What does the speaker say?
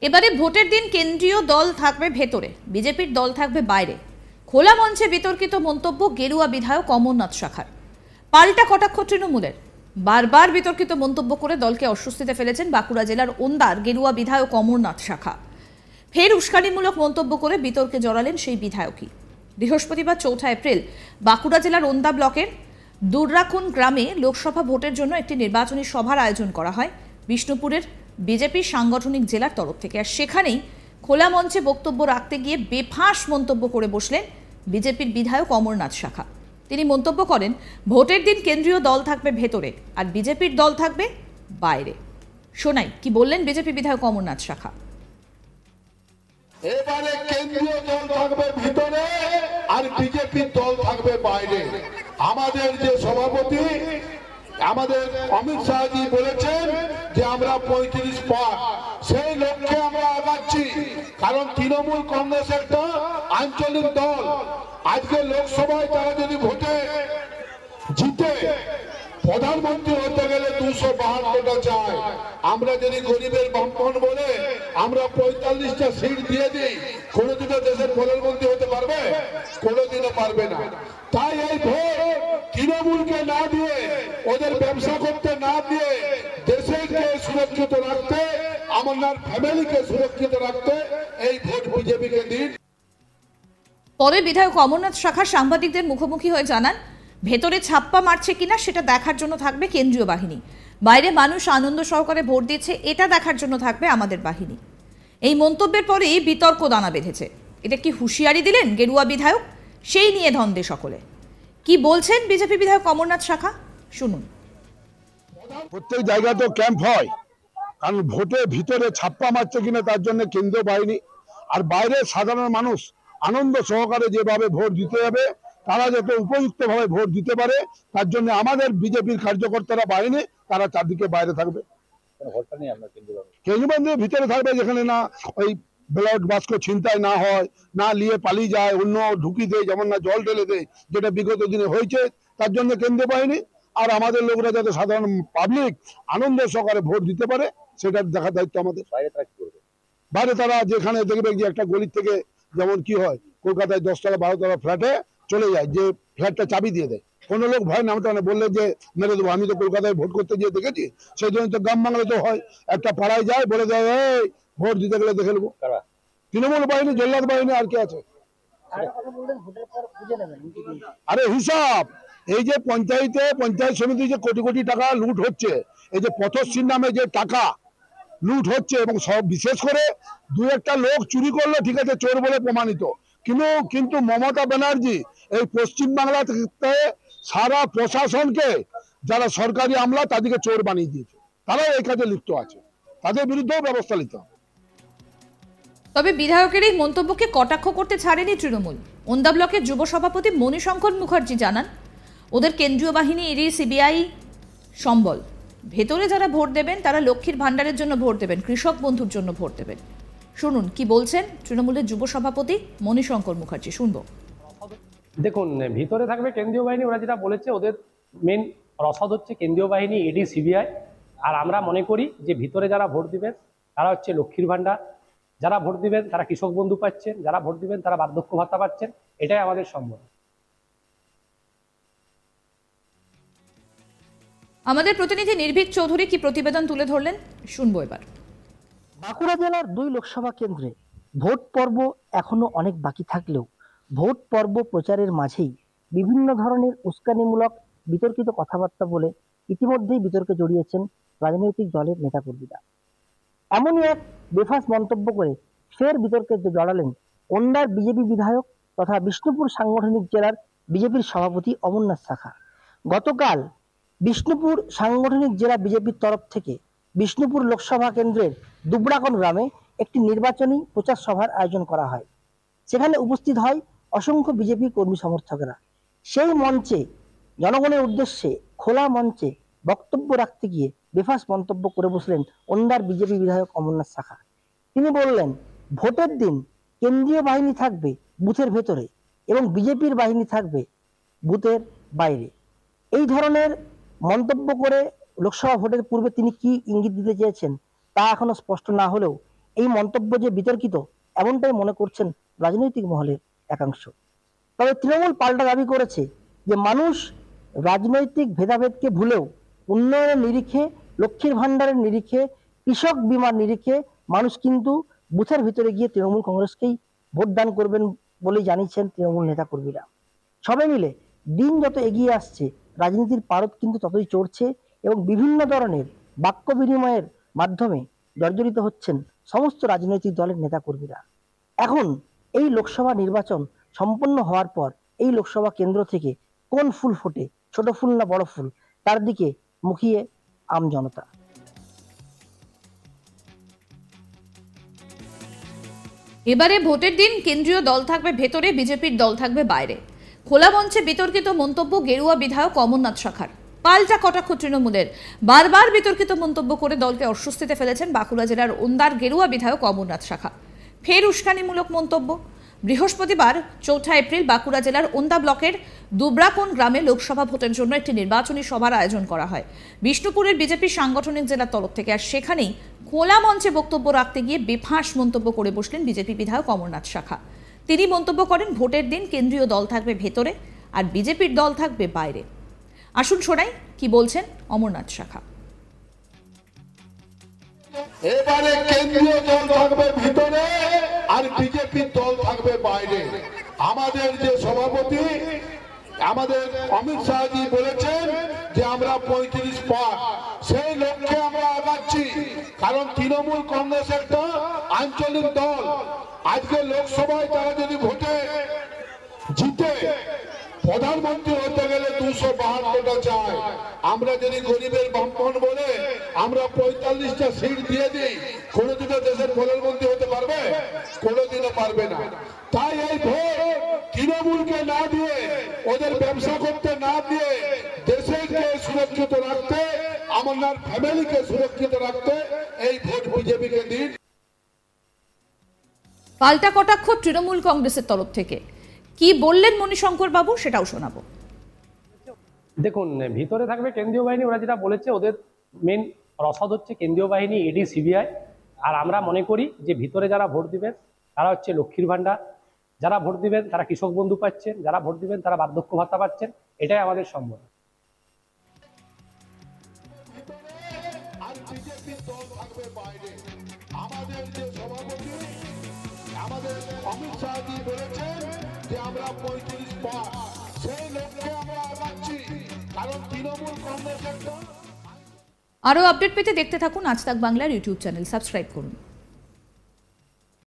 এবারে ভোটের দিন কেন্দ্রীয় দল থাকবে ভেতরে, বিজেপির দল থাকবে বাইরে। খোলা মঞ্চে বিতর্কিত মন্তব্য গেরুয়া বিধায়ক অমরনাথ শাখার। পাল্টা কটাক্ষ তৃণমূলের। বারবার বিতর্কিত মন্তব্য করে দলকে অস্বস্তিতে ফেলেছেন বাঁকুড়া জেলার ওন্দার গেরুয়া বিধায়ক অমরনাথ শাখা। ফের উস্কানিমূলক মন্তব্য করে বিতর্কে জড়ালেন সেই বিধায়কই। বৃহস্পতিবার 4 এপ্রিল বাঁকুড়া জেলার ওন্দা ব্লকের দুর্রাখুন গ্রামে লোকসভা ভোটের জন্য একটি নির্বাচনী সভার আয়োজন করা হয় বিষ্ণুপুরের বিজেপি সাংগঠনিক জেলার তরফ থেকে। আর সেখানেই খোলা মঞ্চে বক্তব্য রাখতে গিয়ে বেফাঁস মন্তব্য করে বসলেন বিজেপির বিধায়ক অমরনাথ শাখা। তিনি মন্তব্য করেন, ভোটের দিন কেন্দ্রীয় দল থাকবে ভেতরে আর বিজেপির দল থাকবে বাইরে। শোনাই কি বললেন বিজেপি বিধায়ক অমরনাথ শাখা। এবারে কেন্দ্রীয় দল থাকবে ভিতরে আর বিজেপির দল থাকবে বাইরে। আমাদের যে সভাপতি আমাদের অমিত শাহজি বলেছেন যে আমরা 35 পার, সেই লক্ষ্যে আমরা আগাচ্ছি। কারণ তৃণমূল কংগ্রেস একটা আঞ্চলিক দল। আজকে লোকসভায় তারা যদি ভোটে জিতে প্রধানমন্ত্রী হতে গেলে 252টা চায়। আমরা যদি গরিবের বামপন বলে আমরা 45টা সিট দিয়ে দিই, কোনোদিনও দেশের প্রধানমন্ত্রী হতে পারবে? কোনোদিনও পারবে না। তাই এই ভোট তৃণমূলকে না দিয়ে, ওদের ব্যবসা করতে না দিয়ে, দেশকে সুরক্ষিত রাখতে, আমার ফ্যামিলিকে সুরক্ষিত রাখতে এই ভোট বিজেপিকে দিন। পরে বিধায়ক অমরনাথ শাখা সাংবাদিকদের মুখোমুখি হয়ে জানান, ভেতরে ছাপ্পা মারছে কিনা সেটা দেখার জন্য থাকবে কেন্দ্রীয় বাহিনী, বাইরে মানুষ আনন্দ সহকারে ভোট দিচ্ছে এটা দেখার জন্য থাকবে আমাদের বাহিনী। এই মন্তব্যের পরেই বিতর্ক দানা বেঁধেছে। এটা কি হুঁশিয়ারি দিলেন গেরুয়া বিধায়ক? সেই নিয়ে ধন্দে সকলে। কি বলছেন বিজেপি বিধায়ক অমরনাথ শাখা, শুনুন। প্রত্যেক জায়গায় তো ক্যাম্প হয়, কারণ ভোটের ভিতরে ছাপ্পা মারছে কিনা তার জন্য কেন্দ্রীয় বাহিনী, আর বাইরে সাধারণ মানুষ আনন্দ সহকারে যেভাবে ভোট দিতে যাবে, তারা যাতে উপযুক্ত ভাবে ভোট দিতে পারে, তার জন্য আমাদের বিজেপির কার্যকর্তারা বাহিনী তারা চারদিকে বাইরে থাকবে। কেন্দ্রীয় বাহিনী ভিতরে থাকবে, যেখানে না ওই ব্যালট বাক্স ছিনতাই না হয়, না নিয়ে পালিয়ে যায়, অন্য ঢুকি দেয়, যেমন না জল ঢেলে দেয়, যেটা বিগত দিনে হয়েছে, তার জন্য কেন্দ্রীয় বাহিনী। আর আমাদের লোকরা যাতে সাধারণ পাবলিক আনন্দ সহকারে ভোট দিতে পারে সেটার দেখার দায়িত্ব আমাদের। বাইরে তারা যেখানে দেখবে যে একটা গলির থেকে, যেমন কি হয় কলকাতায় 10 টাকা 12 টাকা ফ্ল্যাটে চলে যায়, যে ফ্ল্যাটটা চাবি দিয়ে দেয়, কোনো লোক ভয় নামতে না, বললে যে মেরে দেবো। আমি তো কলকাতায় ভোট করতে গিয়ে দেখেছি, সেই জন্য তো গ্রাম বাংলা তো হয়, একটা পাড়ায় যায় বলে দেয় এই ভোট দিতে গেলে দেখে নেবো। তৃণমূল বাহিনী, জল্লাদ বাহিনী, আর কি আছে? আরে হিসাব, এই যে পঞ্চায়েত সমিতি যে কোটি কোটি টাকা লুট হচ্ছে, এই যে পথশ্রীর নামে যে টাকা লুট হচ্ছে, এবং সব বিশেষ করে দু একটা লোক চুরি করলে ঠিক আছে, চোর বলে প্রমাণিত, কিন্তু মমতা ব্যানার্জি এই পশ্চিম বাংলা থেকে সারা প্রশাসনকে, যারা সরকারি আমলা তাদেরকে চোর বানিয়ে দিয়েছে। তারাও এই কাজে লিপ্ত আছে, তাদের বিরুদ্ধেও ব্যবস্থা নিতে হবে। তবে বিধায়কের এই মন্তব্যকে কটাক্ষ করতে ছাড়েনি তৃণমূল। ওন্দা ব্লকের যুব সভাপতি মণিশঙ্কর মুখার্জি জানান, ওদের কেন্দ্রীয় বাহিনী, ইডি, সিবিআই সম্বল। ভেতরে যারা ভোট দেবেন তারা লক্ষ্মীর ভান্ডারের জন্য ভোট দেবেন, কৃষক বন্ধুর জন্য ভোট দেবেন। শুনুন কি বলছেন তৃণমূলের যুব সভাপতি মণিশঙ্কর মুখার্জি, শুনবো। দেখুন, ভিতরে থাকবে কেন্দ্রীয় বাহিনী, ওরা যেটা বলেছে, ওদের মেন রসদ হচ্ছে কেন্দ্রীয় বাহিনী, ইডি, সিবিআই। আর আমরা মনে করি যে ভিতরে যারা ভোট দিবেন তারা হচ্ছে লক্ষ্মীর ভান্ডার, যারা ভোট দিবেন তারা কৃষক বন্ধু পাচ্ছেন, যারা ভোট দিবেন তারা বার্ধক্য ভাতা পাচ্ছেন। এটাই আমাদের সম্বল। আমাদের প্রতিনিধি নির্ভীক চৌধুরী কি প্রতিবেদন তুলে ধরলেন, শুনবো এবার। বাঁকুড়া জেলার 2 লোকসভা কেন্দ্রে ভোট পর্ব এখনো অনেক বাকি থাকলেও ভোট পর্ব প্রচারের মাঝেই বিভিন্ন ধরনের উস্কানিমূলক বিতর্কিত কথাবার্তা বলে ইতিমধ্যেই বিতর্কে জড়িয়েছেন রাজনৈতিক দলের নেতাকর্মীরা। এমনই এক বেফাঁস মন্তব্য করে ফের বিতর্কে জড়ালেন ওন্দার বিজেপি বিধায়ক তথা বিষ্ণুপুর সাংগঠনিক জেলার বিজেপির সভাপতি অমরনাথ শাখা। গতকাল বিষ্ণুপুর সাংগঠনিক জেলা বিজেপির তরফ থেকে বিষ্ণুপুর লোকসভা কেন্দ্রের দুবরাকন গ্রামে একটি নির্বাচনী প্রচার সভার আয়োজন করা হয়। সেখানে উপস্থিত হয় অসংখ্য বিজেপি কর্মী সমর্থকেরা। সেই মঞ্চে জনগণের উদ্দেশ্যে খোলা মঞ্চে বক্তব্য রাখতে গিয়ে বেফাঁস মন্তব্য করে বসলেন ওন্দার বিজেপি বিধায়ক অমরনাথ শাখা। তিনি বললেন, ভোটের দিন কেন্দ্রীয় বাহিনী থাকবে বুথের ভেতরে এবং বিজেপির বাহিনী থাকবে বুথের বাইরে। এই ধরনের মন্তব্য করে লোকসভা ভোটের পূর্বে তিনি কি ইঙ্গিত দিতে চেয়েছেন তা এখনো স্পষ্ট না হলেও এই মন্তব্য যে বিতর্কিত এমনটাই মনে করছেন রাজনৈতিক মহলের একাংশ। তবে তৃণমূল পাল্টা দাবি করেছে যে মানুষ রাজনৈতিক ভেদাভেদকে ভুলেও উন্নয়নের নিরিখে, লক্ষ্মীর ভান্ডারের নিরিখে, কৃষক বীমার নিরিখে মানুষ কিন্তু বুথের ভিতরে গিয়ে তৃণমূল কংগ্রেসকেই ভোট দান করবেন বলেই জানিয়েছেন তৃণমূল নেতাকর্মীরা। সবাই মিলে দিন যত এগিয়ে আসছে রাজনীতির পারদ কিন্তু ততই চড়ছে এবং বিভিন্ন ধরনের বাক্য বিনিময়ের মাধ্যমে জর্জরিত হচ্ছেন সমস্ত রাজনৈতিক দলের নেতাকর্মীরা। এখন এই লোকসভা নির্বাচন সম্পন্ন হওয়ার পর এই লোকসভা কেন্দ্র থেকে কোন ফুল ফোটে, ছোট ফুল না বড় ফুল, তার দিকে মুখিয়ে আম জনতা। এবারে ভোটের দিন কেন্দ্রীয় দল থাকবে ভেতরে, বিজেপির দল থাকবে বাইরে। খোলা মঞ্চে বিতর্কিত মন্তব্য গেরুয়া বিধায়ক অমরনাথ শাখার। পাল্টা কটাক্ষ তৃণমূলের। বারবার বিতর্কিত মন্তব্য করে দলকে অস্বস্তিতে ফেলেছেন বাঁকুড়া জেলার ওন্দার গেরুয়া বিধায়ক অমরনাথ শাখা। ফের উস্কানিমূলক মন্তব্য। বৃহস্পতিবার 4 এপ্রিল বাঁকুড়া জেলার ওন্দা ব্লকের দুবরাকোন গ্রামে লোকসভা ভোটের জন্য একটি নির্বাচনী সভার আয়োজন করা হয় বিষ্ণুপুরের বিজেপি সাংগঠনিক জেলার তরফ থেকে। আর সেখানেই খোলা মঞ্চে বক্তব্য রাখতে গিয়ে বেফাঁস মন্তব্য করে বসলেন বিজেপি বিধায়ক অমরনাথ শাখা। তিনি মন্তব্য করেন ভোটের দিন কেন্দ্রীয় দল থাকবে ভেতরে আর বিজেপির দল থাকবে বাইরে। আসুন শোনাই কি বলছেন অমরনাথ শাখা। এবারে কেন্দ্রীয় দল থাকবে ভিতরে আর বিজেপির দল থাকবে বাইরে। আমাদের যে সভাপতি আমাদের অমিত শাহজি বলেছেন যে আমরা 35 পার, সেই লক্ষ্যে আমরা আগাচ্ছি। কারণ তৃণমূল কংগ্রেস একটা আঞ্চলিক দল। আজকে লোকসভায় তারা যদি ভোটে জিতে প্রধানমন্ত্রী হতে গেলে 252টা চায়। আমরা যদি গরিবের বামপন বলে আমরা 45টা সিট দিয়ে দিই, কোনোদিনও দেশের প্রধানমন্ত্রী হতে পারবে? কোনোদিনও পারবে না। তাই এই ভোট তৃণমূলকে না দিয়ে, ওদের ব্যবসা করতে না দিয়ে, দেশকে সুরক্ষিত রাখতে, আমার ফ্যামিলিকে সুরক্ষিত রাখতে এই ভোট বিজেপিকে দিন। পাল্টা কটাক্ষ তৃণমূল কংগ্রেসের তরফ থেকে। কি বললেন মণিশঙ্কর বাবু সেটাও শোনাবো। দেখুন, ভিতরে থাকবে কেন্দ্রীয় বাহিনী, ওরা যেটা বলেছে ওদের মেন রসদ হচ্ছে কেন্দ্রীয় বাহিনী, ইডি, সিবিআই। আর আমরা মনে করি যে ভিতরে যারা ভোট দিবেন তারা হচ্ছে লক্ষ্মীর ভান্ডার, যারা ভোট দিবেন তারা কৃষক বন্ধু পাচ্ছেন, যারা ভোট দিবেন তারা বার্ধক্য ভাতা পাচ্ছেন। এটাই আমাদের সম্বল। আমাদের যে সভাপতি আমাদের অমিত শাহজি বলেছেন যে আমরা 35 পার, সেই লক্ষ্যে আমরা আগাচ্ছি। কারণ তৃণমূল কংগ্রেস একটা। আরও আপডেট পেতে দেখতে থাকুন আজ তাক বাংলার ইউটিউব চ্যানেল, সাবস্ক্রাইব করুন।